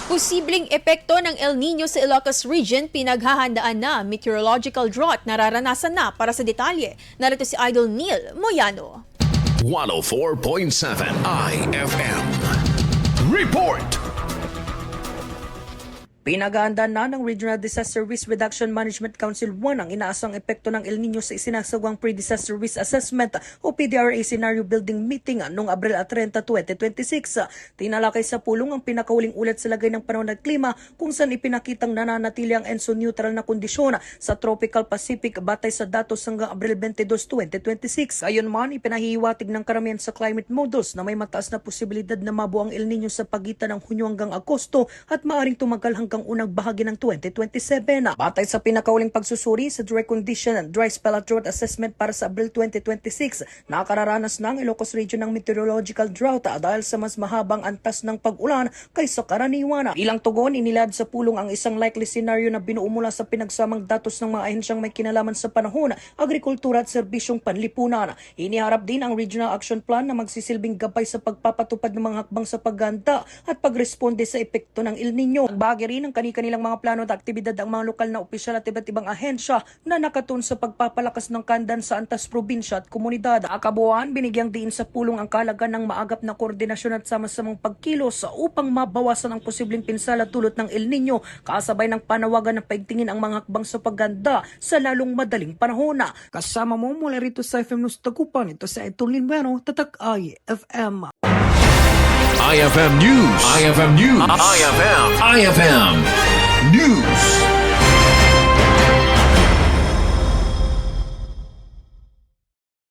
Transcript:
Posibleng epekto ng El Nino sa Ilocos Region, pinaghahandaan na meteorological drought nararanasan na. Para sa detalye, narito si Idol Neil Moyano. 104.7 IFM Report. Pinaghahandaan na ng Regional Disaster Risk Reduction Management Council 1 ang inaasang epekto ng El Nino sa isinasagawang Pre-Disaster Risk Assessment o PDRA Scenario Building Meeting noong Abril 30, 2026. Tinalakay sa pulong ang pinakahuling ulat sa lagay ng panahon at klima kung saan ipinakitang nananatili ang ENSO-neutral na kondisyon sa Tropical Pacific batay sa datos hanggang Abril 22, 2026. Ayon man, ipinahihiwatig ng karamihan sa climate models na may mataas na posibilidad na mabuo ang El Nino sa pagitan ng Hunyo hanggang Agosto at maaring tumagal hanggang unang bahagi ng 2027. Batay sa pinakauling pagsusuri sa dry condition and dry spell at drought assessment para sa Abril 2026, nakararanas na ang Ilocos Region ng meteorological drought dahil sa mas mahabang antas ng pag-ulan kaysa karaniwan. Ilang tugon, inilad sa pulong ang isang likely scenario na binuo mula sa pinagsamang datos ng mga ahensyang may kinalaman sa panahon, agrikultura at serbisyong panlipunan. Iniharap din ang Regional Action Plan na magsisilbing gabay sa pagpapatupad ng mga hakbang sa paghanda at pagresponde sa epekto ng El Nino. Bahagi rin ng kani-kanilang mga plano at aktibidad ang mga lokal na opisyal at iba't ibang ahensya na nakatun sa pagpapalakas ng kandan sa antas probinsya at komunidad. Kabuuan, binigyang diin sa pulong ang kahalagan ng maagap na koordinasyon at sama-samang pagkilos upang mabawasan ang posibleng pinsala dulot ng El Nino, kasabay ng panawagan na paigtingin ang mga hakbang sa paghanda sa lalong madaling panahon. Kasama mo mula rito sa FM News Tagupan, ito sa Idol Neil, Tatak IFM. IFM News. IFM News. IFM News.